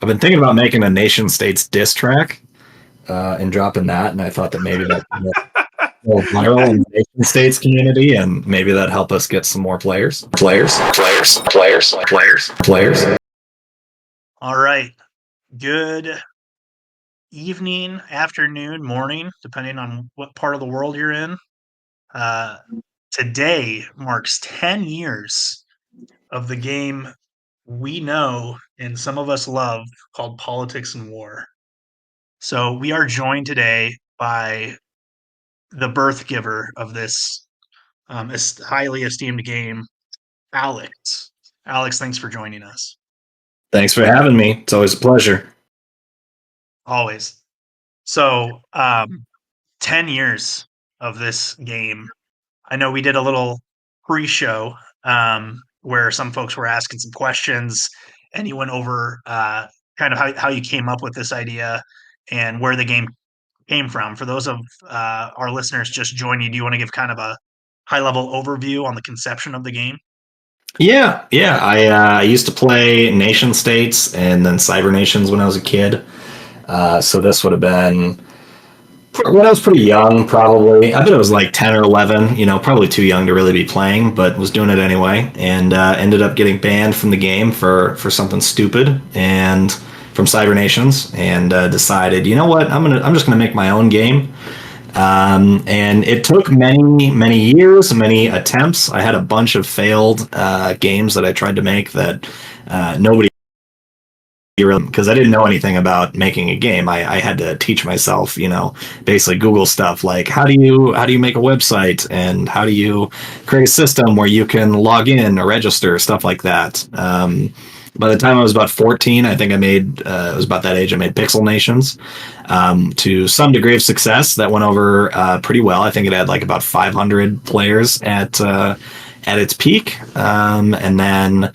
I've been thinking about making a nation states diss track and dropping that, and I thought that maybe that could go viral in the nation states community, and maybe that help us get some more players. All right. Good evening, afternoon, morning, depending on what part of the world you're in. Uh, Today marks 10 years of the game we know and some of us love called Politics and War. So we are joined today by the birth giver of this highly esteemed game, Alex. Alex, thanks for joining us. Thanks for having me. It's always a pleasure. Always. So, 10 years of this game. I know we did a little pre-show where some folks were asking some questions, and you went over kind of how you came up with this idea and where the game came from. For those of our listeners just joining, do you want to give kind of a high-level overview on the conception of the game? Yeah. I used to play nation states and then cyber nations when I was a kid. So this would have been when I was pretty young, probably. I bet it was like 10 or 11, probably too young to really be playing, but was doing it anyway, and ended up getting banned from the game for something stupid and from Cyber Nations, and decided, you know what, I'm just gonna make my own game. And it took many years, many attempts. I had a bunch of failed games that I tried to make that nobody, because I didn't know anything about making a game. I had to teach myself, basically Google stuff like how do you make a website, and how do you create a system where you can log in or register, stuff like that. By the time I was about 14, I think it was about that age, I made Pixel Nations to some degree of success. That went over pretty well. I think it had like about 500 players at its peak. And then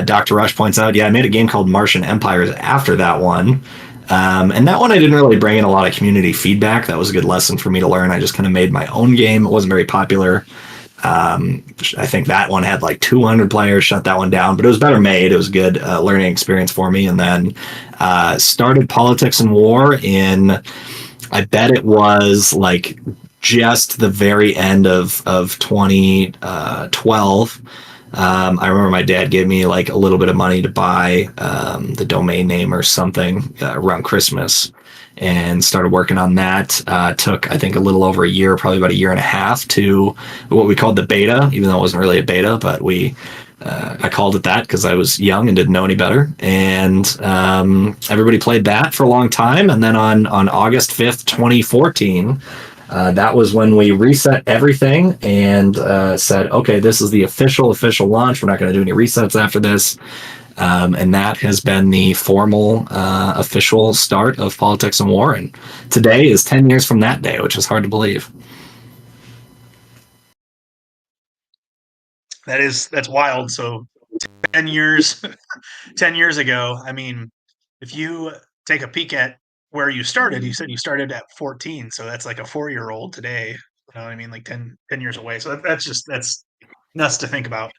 Dr. Rush points out, I made a game called Martian Empires after that one. And that one I didn't really bring in a lot of community feedback. That was a good lesson for me to learn. I just kind of made my own game. It wasn't very popular. I think that one had like 200 players, shut that one down, but it was better made. It was a good learning experience for me. And then started Politics and War I bet it was like just the very end of 2012. I remember my dad gave me like a little bit of money to buy the domain name or something around Christmas, and started working on that. Took, I think, a little over a year, probably about a year and a half, to what we called the beta, even though it wasn't really a beta, but I called it that because I was young and didn't know any better. And everybody played that for a long time. And then on August 5th, 2014, that was when we reset everything and said, okay, this is the official launch. We're not going to do any resets after this. And that has been the formal official start of Politics and War. And today is 10 years from that day, which is hard to believe. That's wild. So 10 years 10 years ago, I mean, if you take a peek at where you started, you said you started at 14, so that's like a 4-year-old today. You know what I mean? Like 10 years away. So that's nuts to think about.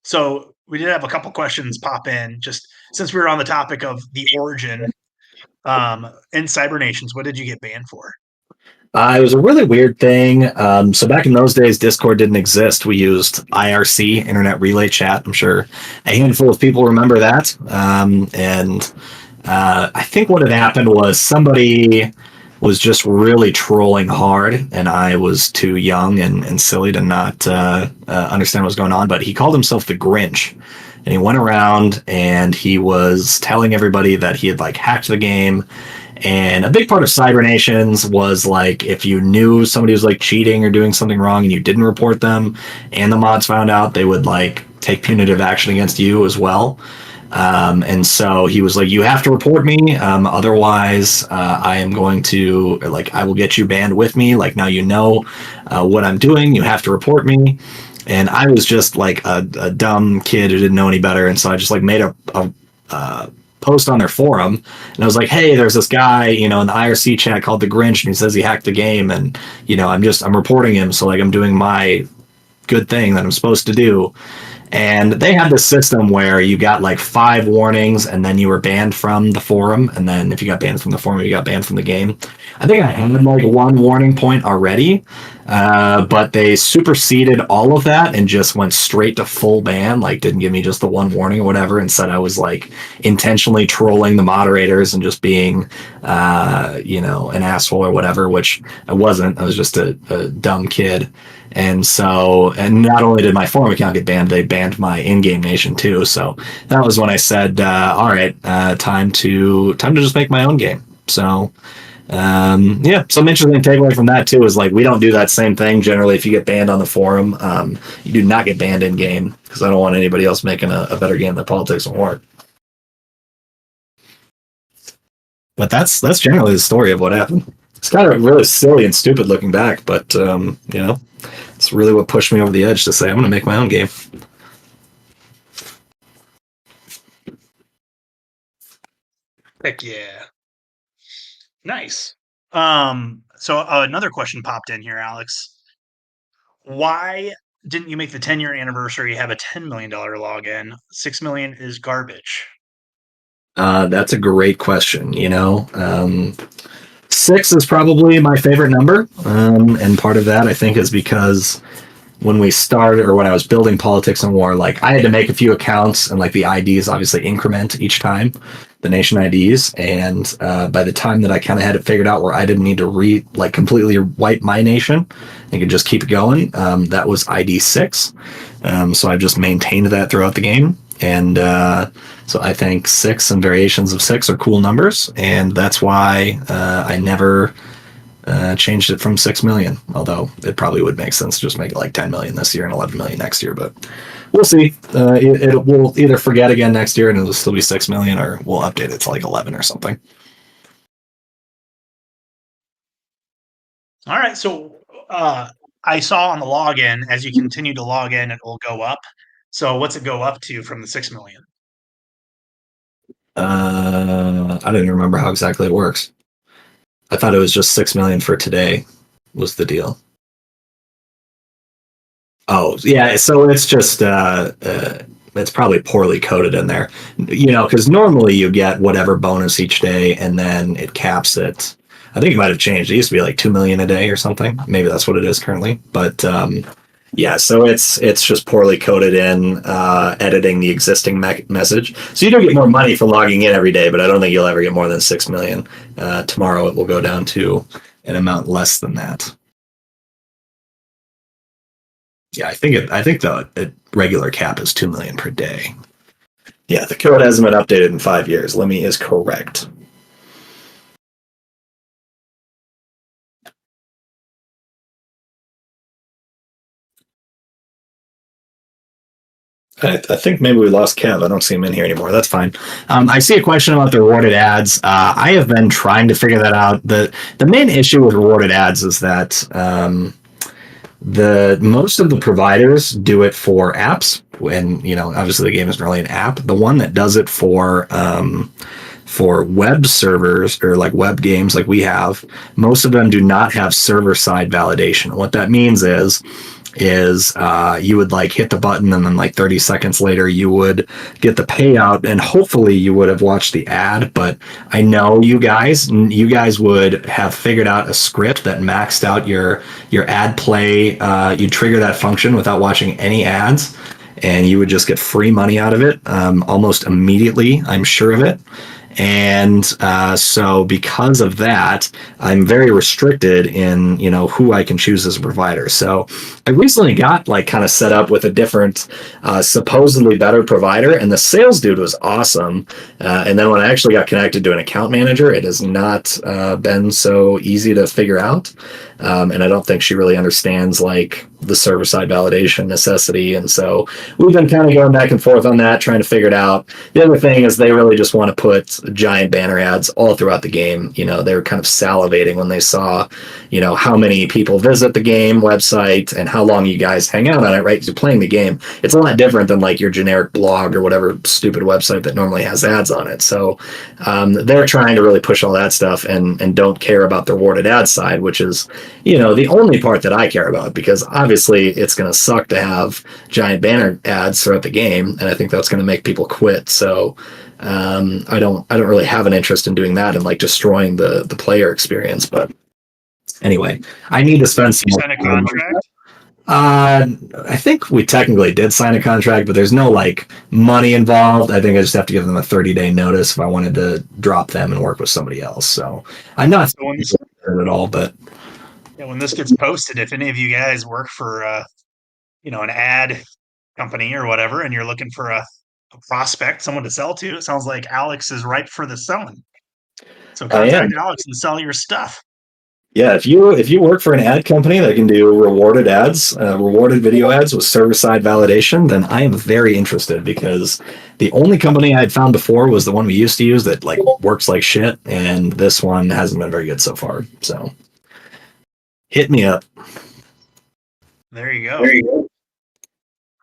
So we did have a couple questions pop in just since we were on the topic of the origin in Cyber Nations. What did you get banned for? It was a really weird thing. So back in those days, Discord didn't exist. We used IRC, Internet Relay Chat. I'm sure a handful of people remember that. And I think what had happened was somebody was just really trolling hard, and I was too young and silly to not understand what was going on. But he called himself the Grinch, and he went around and he was telling everybody that he had like hacked the game. And a big part of Cyber Nations was like if you knew somebody was like cheating or doing something wrong and you didn't report them, and the mods found out, they would like take punitive action against you as well. And so he was like, you have to report me. Otherwise, I am going to, like, I will get you banned with me. Like, now you know what I'm doing. You have to report me. And I was just like a dumb kid who didn't know any better. And so I just like made a post on their forum. And I was like, hey, there's this guy, in the IRC chat called the Grinch, and he says he hacked the game. And, I'm reporting him. So like, I'm doing my good thing that I'm supposed to do. And they had this system where you got like 5 warnings and then you were banned from the forum. And then if you got banned from the forum, you got banned from the game. I think I had like 1 warning point already, but they superseded all of that and just went straight to full ban. Like, didn't give me just the 1 warning or whatever, and said I was like intentionally trolling the moderators and just being, an asshole or whatever, which I wasn't. I was just a dumb kid. And so, and not only did my forum account get banned, they banned my in-game nation too. So that was when I said, all right, time to just make my own game. So, some interesting takeaway from that too is like, we don't do that same thing. Generally, if you get banned on the forum, you do not get banned in game, because I don't want anybody else making a better game than Politics and War. But that's generally the story of what happened. It's kind of really silly and stupid looking back, but it's really what pushed me over the edge to say I'm going to make my own game. Heck yeah. Nice. So another question popped in here, Alex. Why didn't you make the 10-year anniversary have a $10 million login? $6 million is garbage. That's a great question. 6 is probably my favorite number, and part of that I think is because when we started, or when I was building Politics and War, like I had to make a few accounts, and like the IDs obviously increment each time, the nation IDs, and by the time that I kind of had it figured out where I didn't need to completely wipe my nation, I could just keep it going. That was ID 6, so I've just maintained that throughout the game, and so I think 6 and variations of 6 are cool numbers, and that's why I never changed it from 6 million, although it probably would make sense to just make it like 10 million this year and 11 million next year, but we'll see. It will either forget again next year and it'll still be 6 million, or we'll update it to like 11 or something. All right, so I saw on the login, as you continue to log in, it will go up. So what's it go up to from the 6 million? I don't even remember how exactly it works. I thought it was just 6 million for today was the deal. Oh, yeah, so it's just it's probably poorly coded in there. Because normally you get whatever bonus each day and then it caps it. I think it might have changed. It used to be like 2 million a day or something. Maybe that's what it is currently. But yeah, so it's just poorly coded in, editing the existing message. So you do get more money for logging in every day, but I don't think you'll ever get more than 6 million. Tomorrow it will go down to an amount less than that. Yeah, I think the regular cap is 2 million per day. Yeah, the code hasn't been updated in 5 years. Lemmy is correct. I think maybe we lost Kev. I don't see him in here anymore. That's fine. I see a question about the rewarded ads. I have been trying to figure that out. The main issue with rewarded ads is that the most of the providers do it for apps, and obviously the game isn't really an app. The one that does it for web servers or like web games like we have, most of them do not have server side validation. What that means is you would like hit the button and then like 30 seconds later you would get the payout, and hopefully you would have watched the ad. But I know you guys would have figured out a script that maxed out your ad play. You trigger that function without watching any ads, and you would just get free money out of it almost immediately. I'm sure of it. And so because of that, I'm very restricted in, who I can choose as a provider. So I recently got like kind of set up with a different, supposedly better provider, and the sales dude was awesome. And then when I actually got connected to an account manager, it has not been so easy to figure out. And I don't think she really understands like the server side validation necessity. And so we've been kind of going back and forth on that, trying to figure it out. The other thing is they really just want to put giant banner ads all throughout the game. They were kind of salivating when they saw, how many people visit the game website and how long you guys hang out on it, right? Because you're playing the game. It's a lot different than like your generic blog or whatever stupid website that normally has ads on it. So they're trying to really push all that stuff and don't care about the rewarded ad side, which is, the only part that I care about, because obviously it's going to suck to have giant banner ads throughout the game, and I think that's going to make people quit. So I don't really have an interest in doing that and like destroying the player experience. But anyway, I need to spend some You more sign a time. contract? I think we technically did sign a contract, but there's no like money involved. I think I just have to give them a 30-day notice if I wanted to drop them and work with somebody else. So I'm not So when this, at all, but when this gets posted, if any of you guys work for an ad company or whatever, and you're looking for a prospect, someone to sell to, it sounds like Alex is ripe for the selling. So I am. contact Alex and sell your stuff. Yeah, if you work for an ad company that can do rewarded ads, rewarded video ads with server-side validation, then I am very interested, because the only company I'd found before was the one we used to use that like works like shit, and this one hasn't been very good so far. So hit me up. There you go.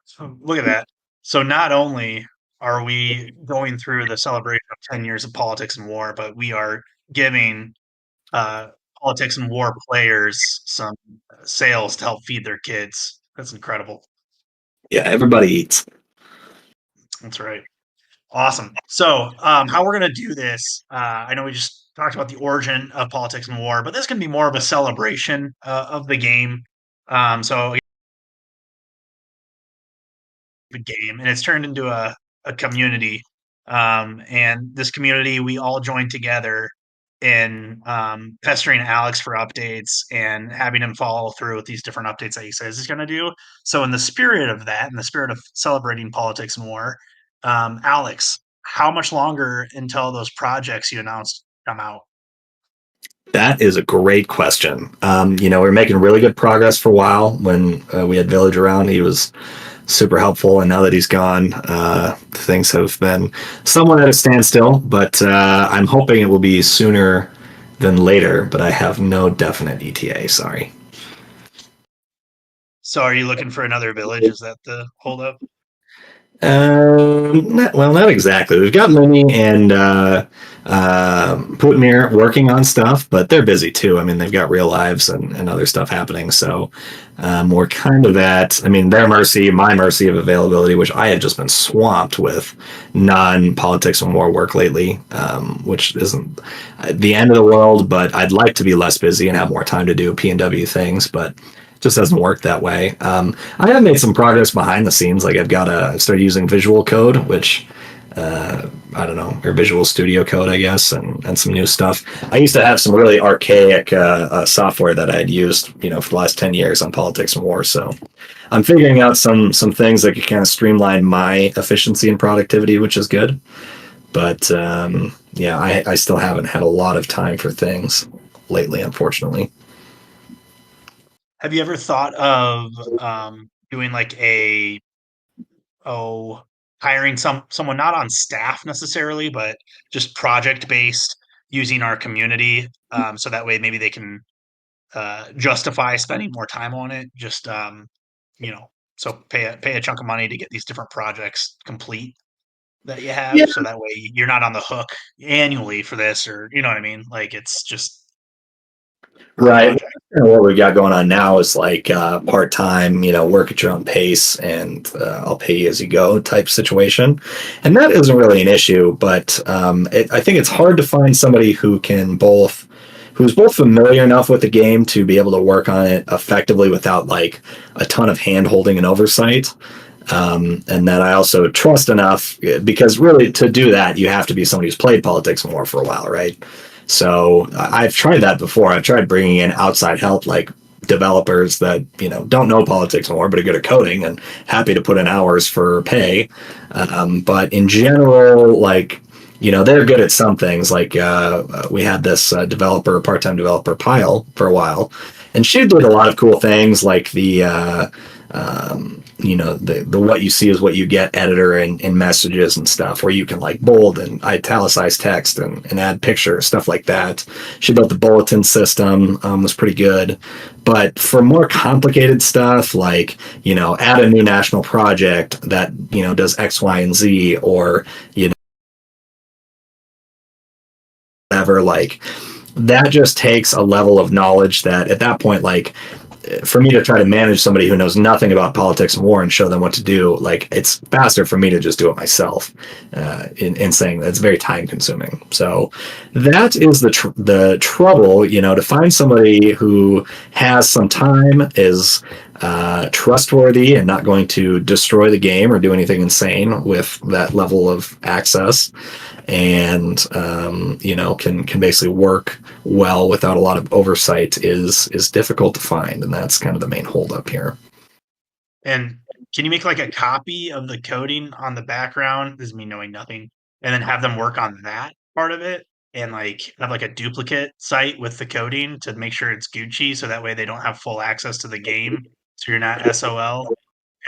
So look at that. So not only are we going through the celebration of 10 years of politics and war, but we are giving politics and war players some sales to help feed their kids. That's incredible. Yeah, everybody eats. That's right. Awesome. So how we're going to do this, I know we just talked about the origin of politics and war, but this can be more of a celebration of the game. So the game, and it's turned into a community. And this community, we all join together in pestering Alex for updates and having him follow through with these different updates that he says he's going to do. So, in the spirit of that, in the spirit of celebrating politics and war, Alex, how much longer until those projects you announced come out? That is a great question. We were making really good progress for a while when we had Village around. He was super helpful, and now that he's gone, things have been somewhat at a standstill. But I'm hoping it will be sooner than later. But I have no definite ETA. Sorry. So, are you looking for another village? Is that the holdup? Not exactly. We've got Mini and Putmir working on stuff, but they're busy too. I mean, they've got real lives and other stuff happening. So we're kind of at, their mercy, my mercy of availability, which I had just been swamped with non-politics and war work lately, which isn't the end of the world, but I'd like to be less busy and have more time to do P&W things, but just doesn't work that way. I have made some progress behind the scenes. Like I've started using Visual Code, which I don't know, or Visual Studio Code, I guess, and some new stuff. I used to have some really archaic software that I had used, for the last 10 years on politics and war. So I'm figuring out some things that could kind of streamline my efficiency and productivity, which is good. But I still haven't had a lot of time for things lately, unfortunately. Have you ever thought of doing like hiring someone not on staff necessarily, but just project based, using our community, so that way maybe they can justify spending more time on it. Just so pay a chunk of money to get these different projects complete that you Yeah. have, so that way you're not on the hook annually for this, or you know what I mean. Like it's just Right. What we got going on now is like part time, work at your own pace, and I'll pay you as you go type situation, and that isn't really an issue. But I think it's hard to find somebody who's both familiar enough with the game to be able to work on it effectively without like a ton of hand holding and oversight. And that I also trust enough, because really to do that you have to be somebody who's played politics more for a while, right? So I've tried that before. I've tried bringing in outside help, like developers that don't know politics more but are good at coding and happy to put in hours for pay. But in general, like they're good at some things. Like we had this part-time developer, Pile, for a while, and she did a lot of cool things, like the the what you see is what you get editor in messages and stuff, where you can like bold and italicize text and add pictures, stuff like that. She built the bulletin system, was pretty good. But for more complicated stuff, like, add a new national project that, does X, Y, and Z, or, whatever, like, that just takes a level of knowledge that at that point, like, for me to try to manage somebody who knows nothing about politics and war and show them what to do, like, it's faster for me to just do it myself. In saying that's very time consuming. So that is the trouble, to find somebody who has some time, is trustworthy, and not going to destroy the game or do anything insane with that level of access, and can basically work well without a lot of oversight is difficult to find, and that's kind of the main holdup here. And can you make like a copy of the coding on the background? This is me knowing nothing, and then have them work on that part of it, and like have like a duplicate site with the coding to make sure it's Gucci, so that way they don't have full access to the game, so you're not SOL.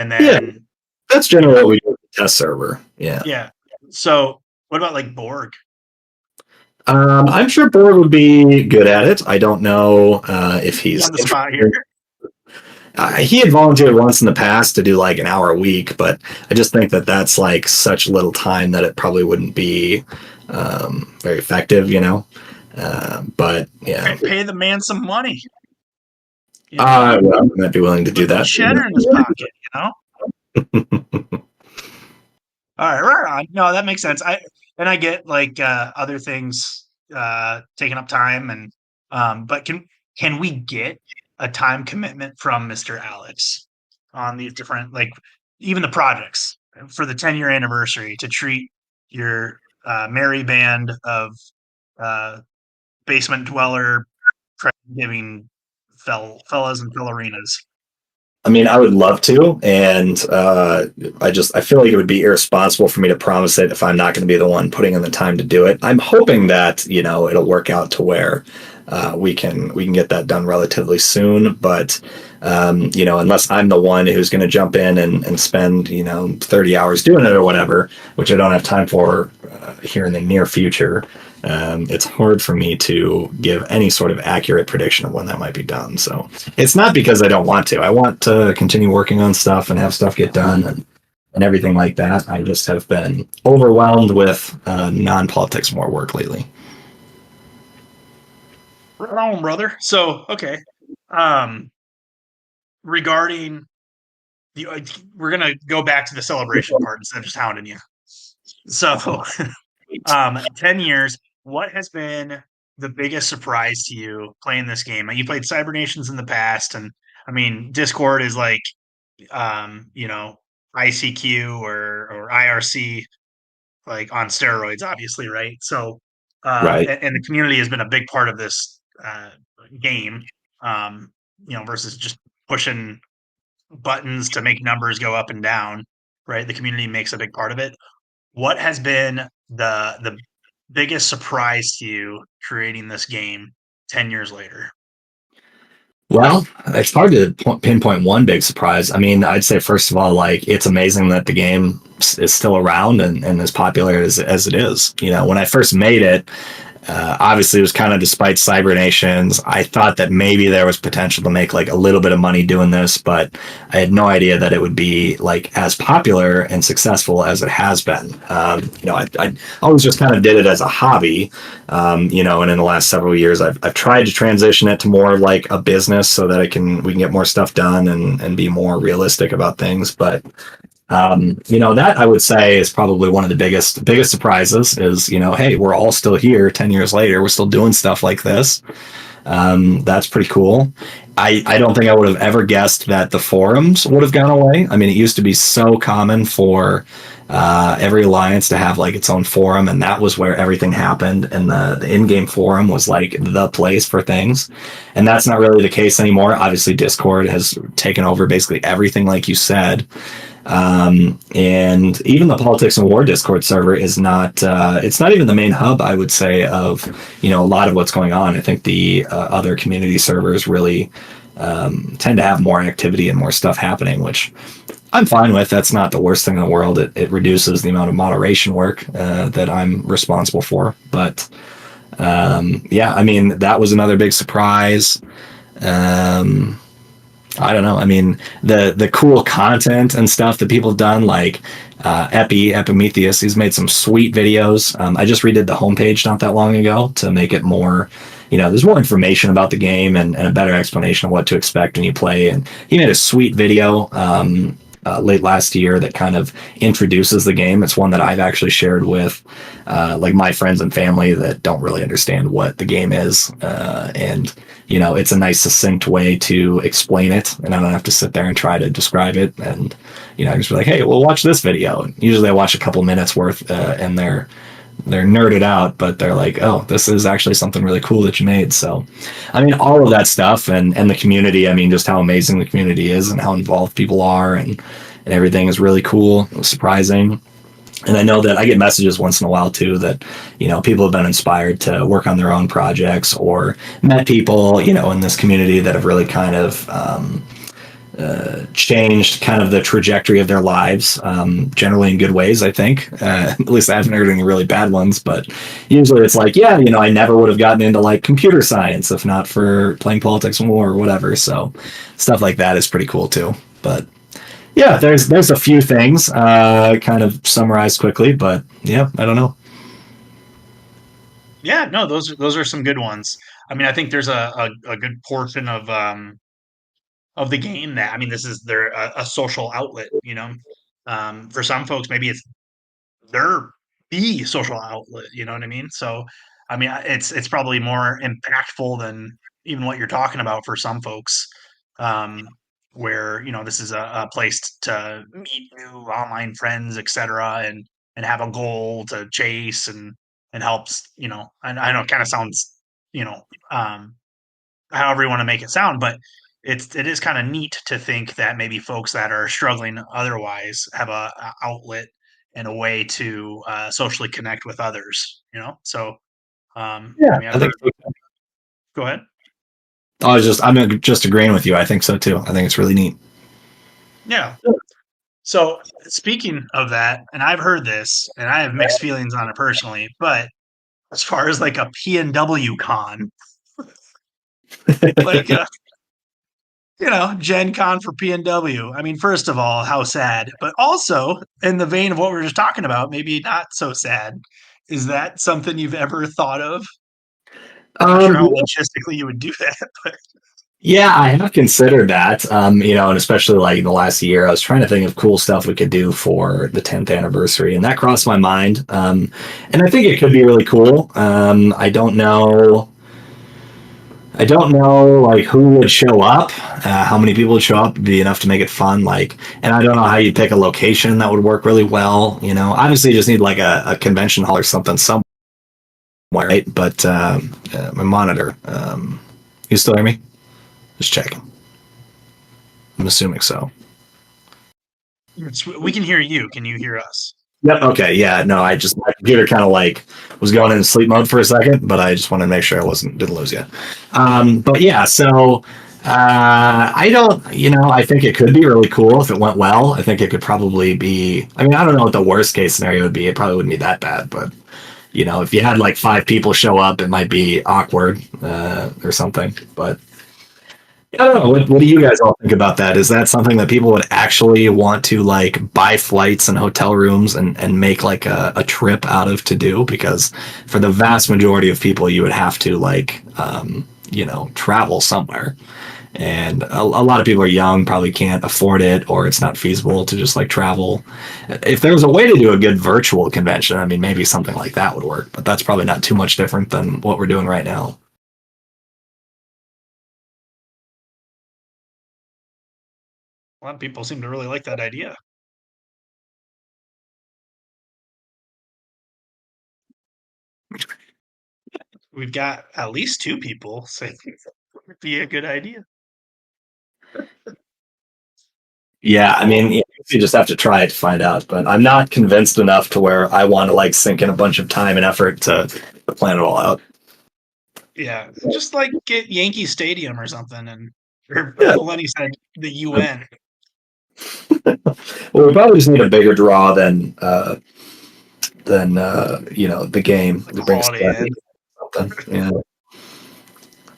And Yeah, then that's generally what we do with the test server. Yeah. yeah, so what about like Borg? I'm sure Borg would be good at it. I don't know if he's On the spot here. he had volunteered once in the past to do like an hour a week, but I just think that that's like such little time that it probably wouldn't be very effective, but yeah, Pay the man some money. I might be willing to do that. Cheddar in his pocket, All right on. No, that makes sense. I get like other things taking up time, and but can we get a time commitment from Mr. Alex on these different, like, even the projects for the 10-year anniversary, to treat your merry band of basement dweller giving fellas and fellerinas? I mean, I would love to, and I feel like it would be irresponsible for me to promise it if I'm not going to be the one putting in the time to do it. I'm hoping that it'll work out to where we can get that done relatively soon. But unless I'm the one who's going to jump in and spend 30 hours doing it or whatever, which I don't have time for here in the near future. It's hard for me to give any sort of accurate prediction of when that might be done. So it's not because I don't want to. I want to continue working on stuff and have stuff get done and everything like that. I just have been overwhelmed with non-politics more work lately. Right on, brother. So, okay. Regarding we're going to go back to the celebration part instead of just hounding you. So, 10 years, what has been the biggest surprise to you playing this game? You played Cybernations in the past, and I mean, Discord is like, ICQ or IRC, like on steroids, obviously, right? So, Right. and the community has been a big part of this game, versus just pushing buttons to make numbers go up and down, right? The community makes a big part of it. What has been the biggest surprise to you creating this game 10 years later? Well, it's hard to pinpoint one big surprise. I mean, I'd say, first of all, like, it's amazing that the game is still around and as popular as it is. When I first made it, obviously it was kind of despite Cybernations. I thought that maybe there was potential to make like a little bit of money doing this, but I had no idea that it would be like as popular and successful as it has been. I always just kind of did it as a hobby, and in the last several years, I've tried to transition it to more like a business so that we can get more stuff done and be more realistic about things. But that I would say is probably one of the biggest surprises is, hey, we're all still here 10 years later. We're still doing stuff like this. That's pretty cool. I don't think I would have ever guessed that the forums would have gone away. I mean, it used to be so common for every alliance to have like its own forum, and that was where everything happened. And the in-game forum was like the place for things. And that's not really the case anymore. Obviously, Discord has taken over basically everything, like you said. And even the Politics and War Discord server is not, it's not even the main hub, I would say, of, a lot of what's going on. I think the other community servers really tend to have more activity and more stuff happening, which I'm fine with. That's not the worst thing in the world. It reduces the amount of moderation work that I'm responsible for. But yeah, I mean, that was another big surprise. Um, I don't know. I mean, the cool content and stuff that people have done, like Epimetheus, he's made some sweet videos. I just redid the homepage not that long ago to make it more, there's more information about the game and a better explanation of what to expect when you play. And he made a sweet video late last year that kind of introduces the game. It's one that I've actually shared with like my friends and family that don't really understand what the game is. And it's a nice succinct way to explain it, and I don't have to sit there and try to describe it. And I just be like, hey, well, watch this video. And usually I watch a couple minutes worth, and they're nerded out, but they're like, oh, this is actually something really cool that you made. So, I mean, all of that stuff and the community. I mean, just how amazing the community is and how involved people are, and everything is really cool, surprising. And I know that I get messages once in a while too that, people have been inspired to work on their own projects or met people, in this community that have really kind of changed kind of the trajectory of their lives, generally in good ways, I think. At least I haven't heard any really bad ones, but usually it's like, yeah, I never would have gotten into like computer science if not for playing Politics and War or whatever. So stuff like that is pretty cool too. But yeah, there's a few things kind of summarized quickly, but yeah, I don't know. Yeah, no, those are some good ones. I mean, I think there's a good portion of the game that, I mean, this is their a social outlet. For some folks, maybe it's their the social outlet. You know what I mean? So, I mean, it's probably more impactful than even what you're talking about for some folks. Um, where this is a place to meet new online friends, etc., and have a goal to chase and helps. I know it kind of sounds you know um, however you want to make it sound, but it is kind of neat to think that maybe folks that are struggling otherwise have a outlet and a way to socially connect with others. So I Yeah, mean, I've I think heard. Go ahead. I'm just agreeing with you. I think so too. I think it's really neat. Yeah. So speaking of that, and I've heard this, and I have mixed feelings on it personally, but as far as like a PNW con, like Gen Con for PNW. I mean, first of all, how sad, but also in the vein of what we were just talking about, maybe not so sad. Is that something you've ever thought of? I'm not sure how Yeah, logistically you would do that, but yeah, I have considered that. And especially like in the last year, I was trying to think of cool stuff we could do for the 10th anniversary, and that crossed my mind. And I think it could be really cool. I don't know like who would show up, how many people would show up would be enough to make it fun. Like, and I don't know how you'd pick a location that would work really well. Obviously you just need like a convention hall or something somewhere, right? But my monitor, you still hear me? Just checking. I'm assuming so. we can hear you. Can you hear us? Yep. Okay. Yeah. No, my computer kind of like was going into sleep mode for a second, but I just wanted to make sure I didn't lose you. But yeah, so I don't, I think it could be really cool if it went well. I think it could probably be. I mean, I don't know what the worst case scenario would be. It probably wouldn't be that bad, but if you had like 5 people show up, it might be awkward or something. But I don't know. What do you guys all think about that? Is that something that people would actually want to like buy flights and hotel rooms and make like a trip out of to do? Because for the vast majority of people, you would have to like, travel somewhere. And a lot of people are young, probably can't afford it, or it's not feasible to just like travel. If there was a way to do a good virtual convention, I mean, maybe something like that would work, but that's probably not too much different than what we're doing right now. A lot of people seem to really like that idea. We've got at least two people saying it would be a good idea. Yeah, I Well, mean, you just have to try it to find out. But I'm not convinced enough to where I want to like sink in a bunch of time and effort to plan it all out. yeah, just like get Yankee Stadium or something, and Or Yeah. Lenny said the UN. Well, we probably just need a bigger draw than the game The to bring us Holiday Inn. something. Yeah.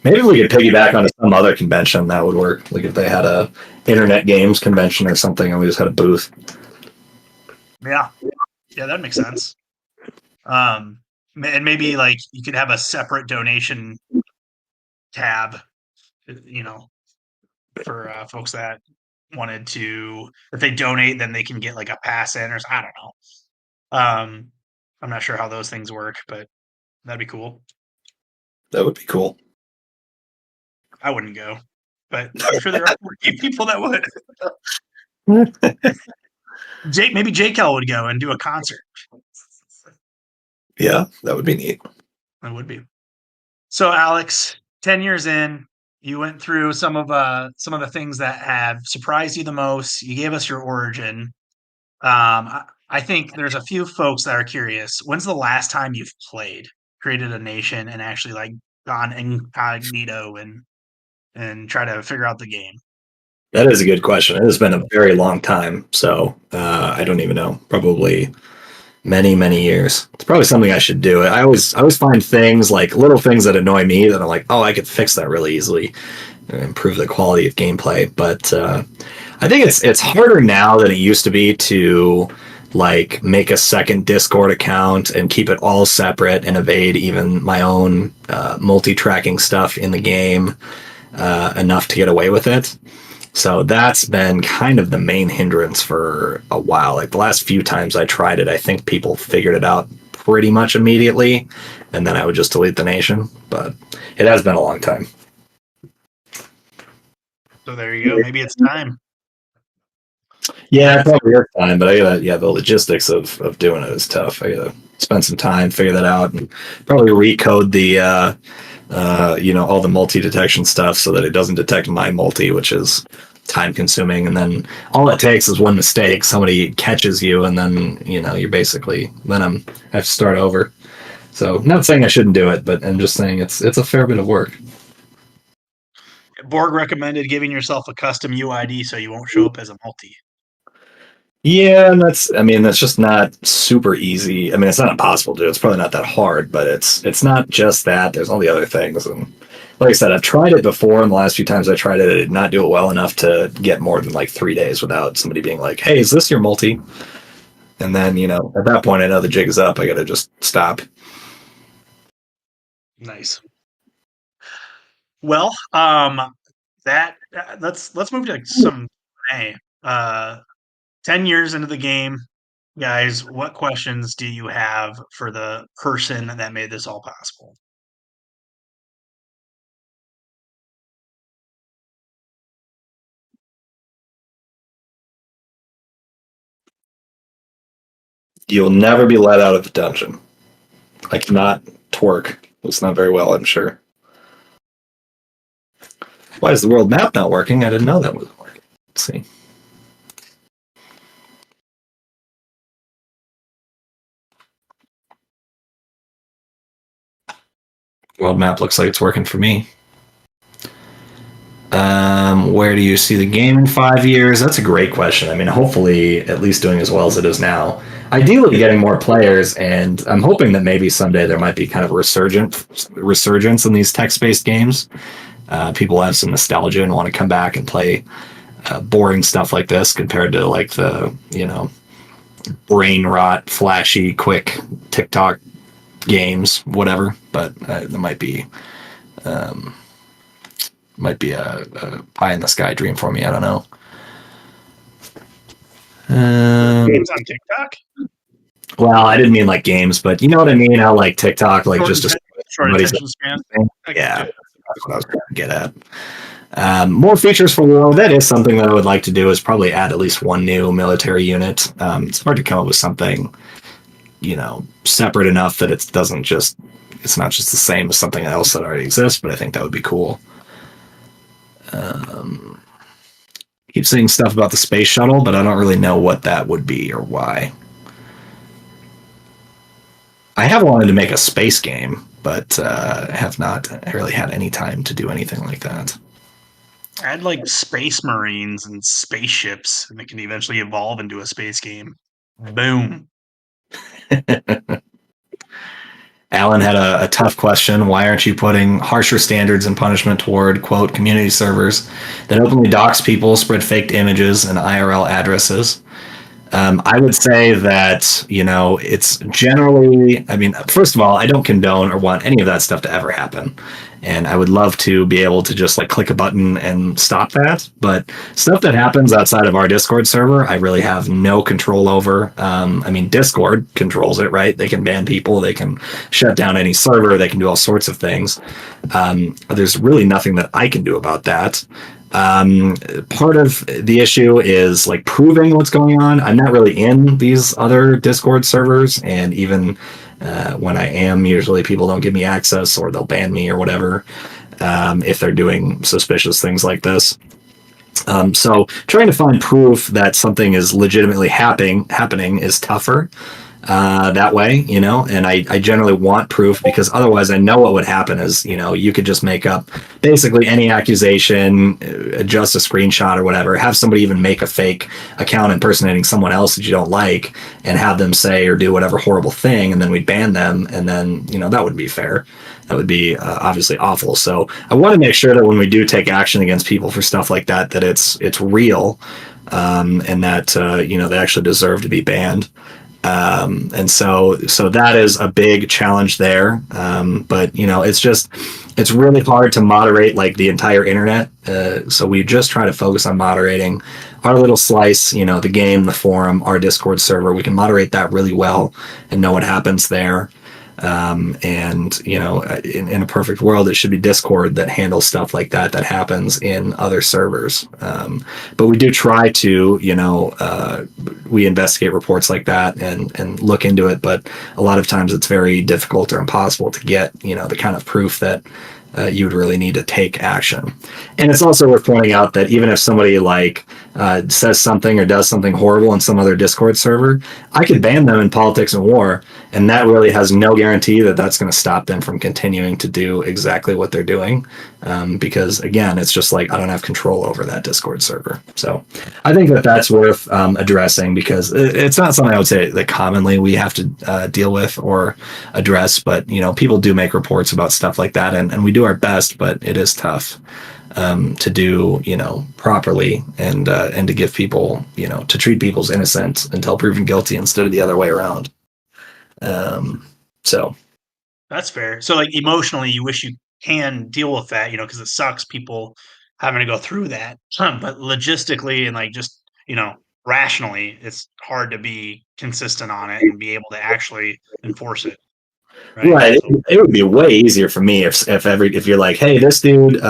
Maybe we could piggyback onto some other convention that would work. Like if they had a internet games convention or something, and we just had a booth. Yeah. Yeah, that makes sense. And maybe like you could have a separate donation tab, for folks that wanted to. If they donate, then they can get like a pass in, or I don't know. I'm not sure how those things work, but that'd be cool. That would be cool. I wouldn't go, but I'm sure there are people that would. Maybe JCal would go and do a concert. Yeah, that would be neat. That would be. So, Alex, 10 years in, you went through some of the things that have surprised you the most. You gave us your origin. I think there's a few folks that are curious. When's the last time you've created a nation, and actually like gone incognito and try to figure out the game? That is a good question. It has been a very long time, so I don't even know. Probably many, many years. It's probably something I should do. I always find things like little things that annoy me that I'm like, oh, I could fix that really easily, and improve the quality of gameplay. But I think it's harder now than it used to be to like make a second Discord account and keep it all separate and evade even my own multi-tracking stuff in the game enough to get away with it. So that's been kind of the main hindrance for a while. Like the last few times I tried it, I think people figured it out pretty much immediately, and then I would just delete the nation. But it has been a long time. So there you go. Maybe it's time. Yeah, it probably is time, but the logistics of doing it is tough. I gotta spend some time, figure that out, and probably recode the all the multi detection stuff so that it doesn't detect my multi, which is time consuming. And then all it takes is one mistake, somebody catches you, and then you're basically I have to start over. So not saying I shouldn't do it, but I'm just saying it's a fair bit of work. Borg recommended giving yourself a custom UID so you won't show up as a multi. Yeah, and that's just not super easy. I mean, it's not impossible to do. It's probably not that hard, but it's not just that. There's all the other things. And like I said, I've tried it before, and the last few times I tried it, I did not do it well enough to get more than like 3 days without somebody being like, "Hey, is this your multi?" And then at that point, I know the jig is up. I got to just stop. Nice. Well, that let's move to some Q&A. 10 years into the game, guys, what questions do you have for the person that made this all possible? You'll never be let out of the dungeon. I cannot twerk. It's not very well, I'm sure. Why is the world map not working? I didn't know that wasn't working. Let's see. World map looks like it's working for me. Where do you see the game in 5 years? That's a great question. I mean, hopefully, at least doing as well as it is now. Ideally, getting more players, and I'm hoping that maybe someday there might be kind of a resurgence in these text-based games. People have some nostalgia and want to come back and play boring stuff like this compared to like the brain rot, flashy, quick TikTok games, whatever. But there might be a pie in the sky dream for me. I don't know. Games on TikTok? Well, I didn't mean like games, but you know what I mean. How like TikTok, like short attention span. Yeah, that's what I was trying to get at. More features for WoW. That is something that I would like to do. Is probably add at least one new military unit. It's hard to come up with something, separate enough that it's not just the same as something else that already exists. But I think that would be cool. Keep seeing stuff about the space shuttle, but I don't really know what that would be or why. I have wanted to make a space game, but have not really had any time to do anything like that. Add like space marines and spaceships, and it can eventually evolve into a space game. Boom. Alan had a tough question. Why aren't you putting harsher standards and punishment toward, quote, community servers that openly dox people, spread faked images and IRL addresses? I would say that, it's generally, I mean, first of all, I don't condone or want any of that stuff to ever happen. And I would love to be able to just like click a button and stop that. But stuff that happens outside of our Discord server, I really have no control over. I mean, Discord controls it, right? They can ban people, they can shut down any server, they can do all sorts of things. There's really nothing that I can do about that. Part of the issue is like proving what's going on. I'm not really in these other Discord servers, and even when I am, usually people don't give me access or they'll ban me or whatever if they're doing suspicious things like this. So trying to find proof that something is legitimately happening is tougher that way, and I generally want proof, because otherwise I know what would happen is, you could just make up basically any accusation, adjust a screenshot or whatever, have somebody even make a fake account impersonating someone else that you don't like and have them say or do whatever horrible thing, and then we'd ban them, and then, that would be fair. That would be obviously awful. So I want to make sure that when we do take action against people for stuff like that, that it's real, and that, they actually deserve to be banned. And so that is a big challenge there. But it's really hard to moderate like the entire internet. So we just try to focus on moderating our little slice, the game, the forum, our Discord server. We can moderate that really well and know what happens there. And in a perfect world, it should be Discord that handles stuff like that happens in other servers. But we do try to, we investigate reports like that and look into it. But a lot of times it's very difficult or impossible to get, the kind of proof that you would really need to take action. And it's also worth pointing out that even if somebody says something or does something horrible in some other Discord server, I could ban them in Politics and War, and that really has no guarantee that that's going to stop them from continuing to do exactly what they're doing, because again, it's just like I don't have control over that Discord server. So I think that that's worth addressing, because it's not something I would say that commonly we have to deal with or address, but people do make reports about stuff like that, and we do our best, but it is tough to do, properly, and to give people, to treat people as innocent until proven guilty instead of the other way around. So that's fair. So like emotionally, you wish you can deal with that, because it sucks people having to go through that. But logistically and like just, rationally, it's hard to be consistent on it and be able to actually enforce it. Right. It would be way easier for me if you're like, hey, this dude,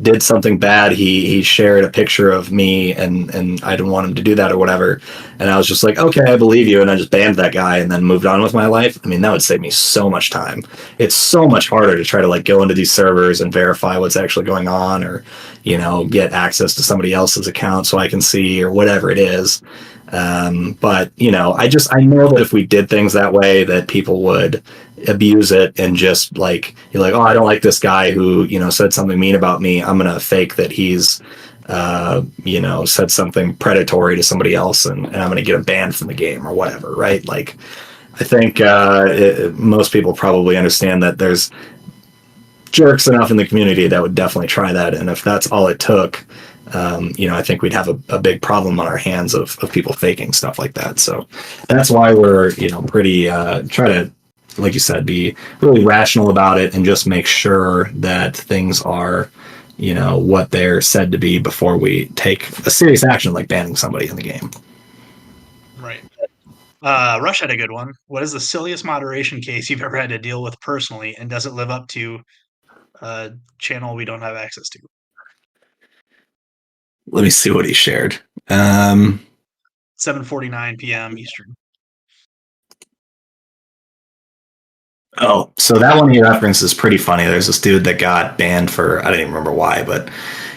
did something bad. He shared a picture of me, and I didn't want him to do that or whatever. And I was just like, okay, I believe you, and I just banned that guy and then moved on with my life. I mean, that would save me so much time. It's so much harder to try to go into these servers and verify what's actually going on, or get access to somebody else's account so I can see, or whatever it is. But I know that if we did things that way, that people would abuse it and just you're like, oh, I don't like this guy who, said something mean about me. I'm going to fake that he's, said something predatory to somebody else, and I'm going to get him banned from the game or whatever. Right. I think, most people probably understand that there's jerks enough in the community that would definitely try that. And if that's all it took, I think we'd have a big problem on our hands of people faking stuff like that. So that's why we're, pretty, try to, like you said, be really rational about it and just make sure that things are, what they're said to be before we take a serious action like banning somebody in the game. Right. Rush had a good one. What is the silliest moderation case you've ever had to deal with personally, and does it live up to a channel we don't have access to? Let me see what he shared. 7:49 p.m. Eastern. Oh, so that one he referenced is pretty funny. There's this dude that got banned for, I don't even remember why, but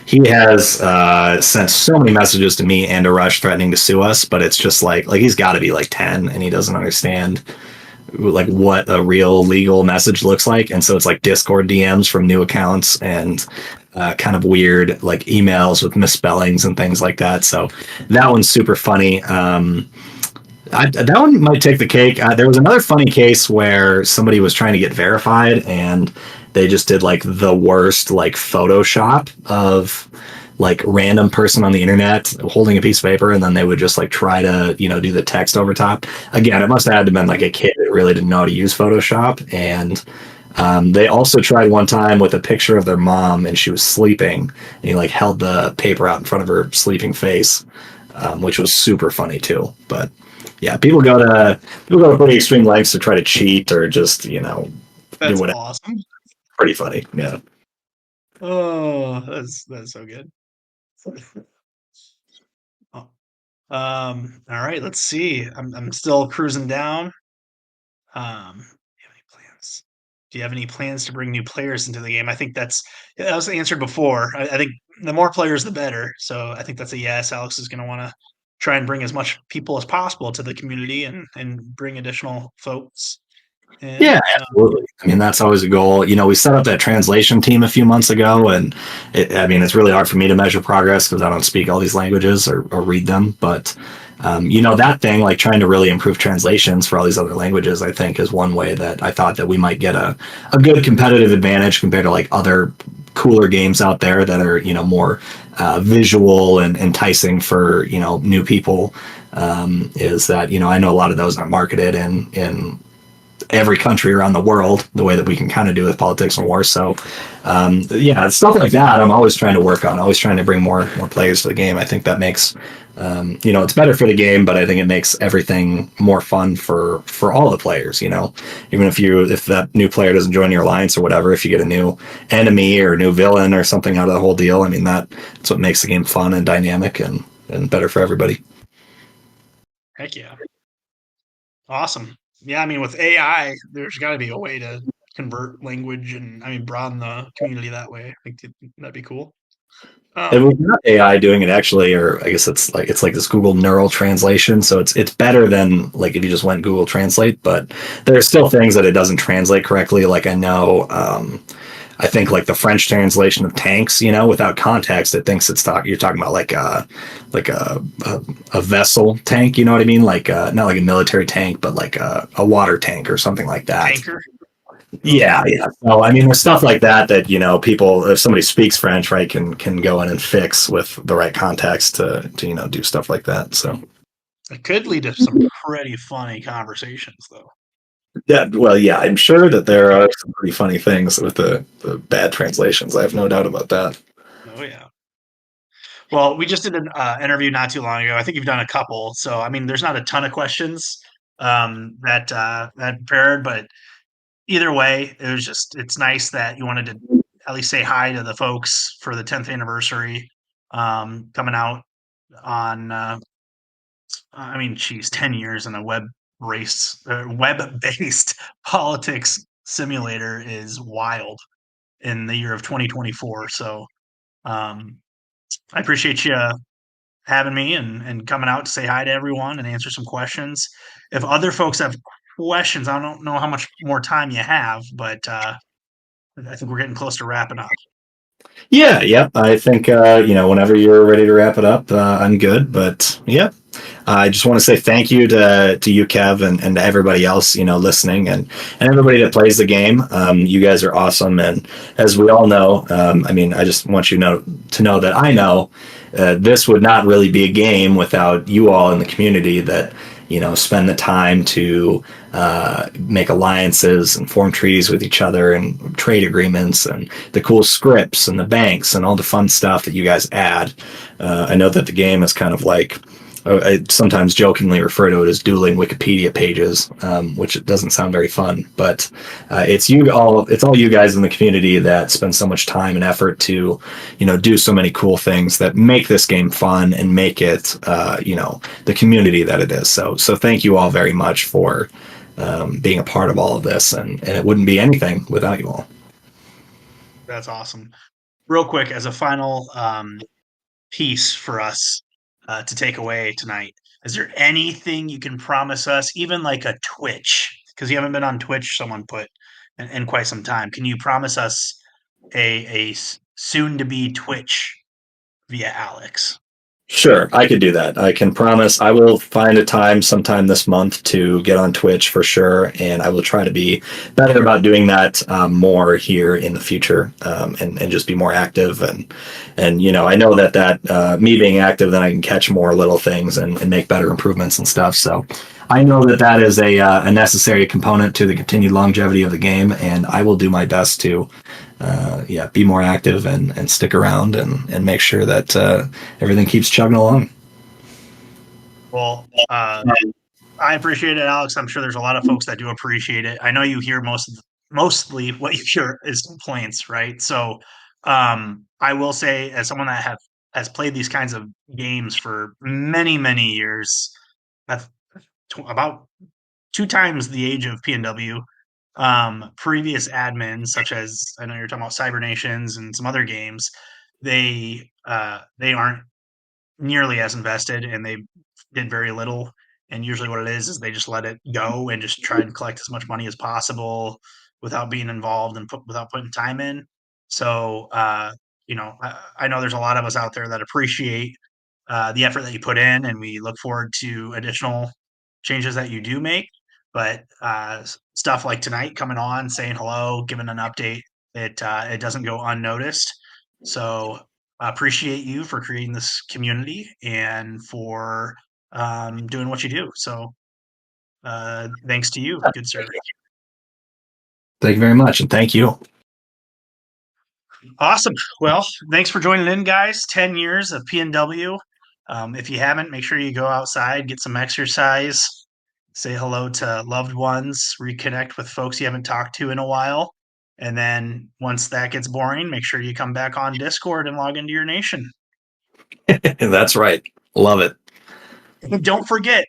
he has sent so many messages to me and to Rush threatening to sue us, but it's just like he's got to be 10, and he doesn't understand like what a real legal message looks like, and so it's like Discord DMs from new accounts and kind of weird like emails with misspellings and things like that. So that one's super funny. That one might take the cake. There was another funny case where somebody was trying to get verified, and they just did like the worst like Photoshop of like random person on the internet holding a piece of paper, and then they would just like try to do the text over top. Again, it must have had to been like a kid that really didn't know how to use Photoshop, and they also tried one time with a picture of their mom, and she was sleeping, and he like held the paper out in front of her sleeping face, which was super funny too. But yeah, people go to pretty extreme lengths to try to cheat or just do That's whatever. awesome. Pretty funny. Yeah. Oh, that's so good. Oh, all right, let's see. I'm still cruising down. Do you have any plans? Do you have any plans to bring new players into the game? I think that was answered before. I think the more players, the better. So I think that's a yes. Alex is going to want to try and bring as much people as possible to the community and bring additional folks Yeah, in. absolutely. I mean, that's always a goal. We set up that translation team a few months ago, and I mean, it's really hard for me to measure progress because I don't speak all these languages or read them. But that thing, like trying to really improve translations for all these other languages, I think is one way that I thought that we might get a good competitive advantage compared to like other cooler games out there that are more visual and enticing for new people. Is that I know a lot of those aren't marketed in every country around the world the way that we can kind of do with politics and war. So yeah, stuff like that I'm always trying to work on, always trying to bring more players to the game. I think that makes it's better for the game, but I think it makes everything more fun for all the players. Even if that new player doesn't join your alliance or whatever, if you get a new enemy or a new villain or something out of the whole deal, I mean that's what makes the game fun and dynamic and better for everybody. Heck yeah. Awesome. Yeah, I mean, with AI, there's got to be a way to convert language and, I mean, broaden the community that way. I think that'd be cool. And Um, we've got AI doing it actually, or I guess it's like this Google Neural Translation. So it's better than like if you just went Google Translate, but there are still things that it doesn't translate correctly. Like I know, I think like the French translation of tanks, without context, it thinks you're talking about like a vessel tank. You know what I mean? Like not like a military tank, but like a water tank or something like that. Tanker. Okay. Yeah, yeah. So I mean, there's stuff like that that people, if somebody speaks French, right, can go in and fix with the right context to do stuff like that. So It could lead to some pretty funny conversations, though. yeah, well, yeah, I'm sure that there are some pretty funny things with the bad translations. I have no doubt about that. Oh yeah. Well, we just did an interview not too long ago. I think you've done a couple, so I mean, there's not a ton of questions that prepared, but either way, it's nice that you wanted to at least say hi to the folks for the 10th anniversary coming out on I mean, geez, 10 years in a web-based politics simulator is wild in the year of 2024. So um, I appreciate you having me and coming out to say hi to everyone and answer some questions. If other folks have questions, I don't know how much more time you have, but I think we're getting close to wrapping up. Yeah, yeah. I think whenever you're ready to wrap it up, I'm good. But yeah, I just want to say thank you to you, Kev, and to everybody else listening and everybody that plays the game. You guys are awesome, and as we all know, I mean, I just want you to know that I know this would not really be a game without you all in the community that spend the time to make alliances and form treaties with each other and trade agreements and the cool scripts and the banks and all the fun stuff that you guys add. I know that the game is kind of like I sometimes jokingly refer to it as dueling Wikipedia pages, which it doesn't sound very fun, but it's all you guys in the community that spend so much time and effort to, do so many cool things that make this game fun and make it, the community that it is. So thank you all very much for being a part of all of this, and it wouldn't be anything without you all. That's awesome. Real quick, as a final piece for us to take away tonight, is there anything you can promise us, even like a twitch? because you haven't been on Twitch, someone put, in quite some time. Can you promise us a soon to be Twitch via Alex? Sure, I could do that. I can promise I will find a time sometime this month to get on Twitch for sure, and I will try to be better about doing that more here in the future, and just be more active. And I know that me being active, then I can catch more little things and make better improvements and stuff. So I know that is a necessary component to the continued longevity of the game, and I will do my best to be more active and stick around and make sure that everything keeps chugging along. Well, I appreciate it, Alex. I'm sure there's a lot of folks that do appreciate it. I know you hear mostly what you hear is complaints, right? So, I will say, as someone that has played these kinds of games for many, many years, I've about 2 times the age of PNW. Previous admins, such as I know you're talking about Cyber Nations and some other games, they aren't nearly as invested, and they did very little. And usually, what it is they just let it go and just try and collect as much money as possible without being involved and without putting time in. So, I know there's a lot of us out there that appreciate the effort that you put in, and we look forward to additional changes that you do make. But stuff like tonight, coming on, saying hello, giving an update, it doesn't go unnoticed. So I appreciate you for creating this community and for doing what you do. So thanks to you, good sir. Thank you very much, and thank you. Awesome. Well, thanks for joining in, guys. 10 years of PNW. If you haven't, make sure you go outside, get some exercise, say hello to loved ones, reconnect with folks you haven't talked to in a while. And then once that gets boring, make sure you come back on Discord and log into your nation. That's right. Love it. And don't forget,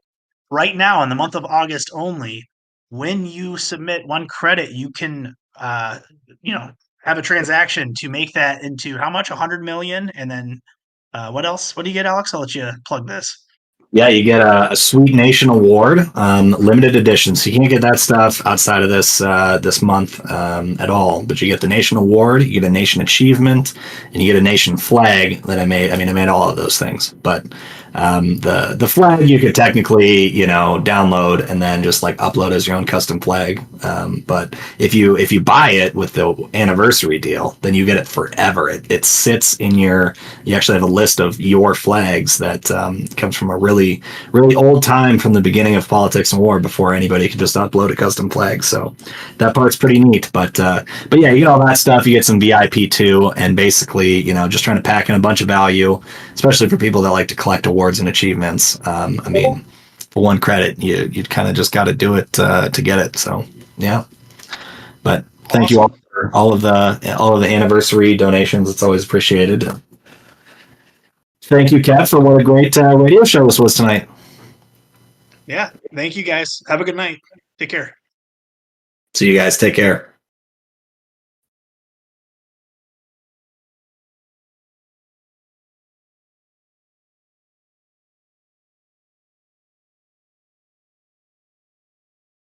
right now in the month of August only, when you submit 1 credit, you can, have a transaction to make that into how much? 100 million. And then what else? What do you get, Alex? I'll let you plug this. Yeah, you get a Sweet Nation Award, limited edition. So you can't get that stuff outside of this month at all. But you get the Nation Award, you get a Nation Achievement, and you get a Nation Flag that I made. I mean, I made all of those things, but the flag you could technically download and then just like upload as your own custom flag. But if you buy it with the anniversary deal, then you get it forever. It sits in you actually have a list of your flags that comes from a really old time from the beginning of Politics and War before anybody could just upload a custom flag. So that part's pretty neat. But yeah, you get all that stuff. You get some VIP too, and basically just trying to pack in a bunch of value, especially for people that like to collect awards and achievements. I mean, for 1 credit, you kind of just got to do it to get it. So yeah, but thank you all for all of the anniversary donations. It's always appreciated. Thank you, Kat, for what a great radio show this was tonight. Yeah, thank you guys. Have a good night. Take care. See you guys. Take care.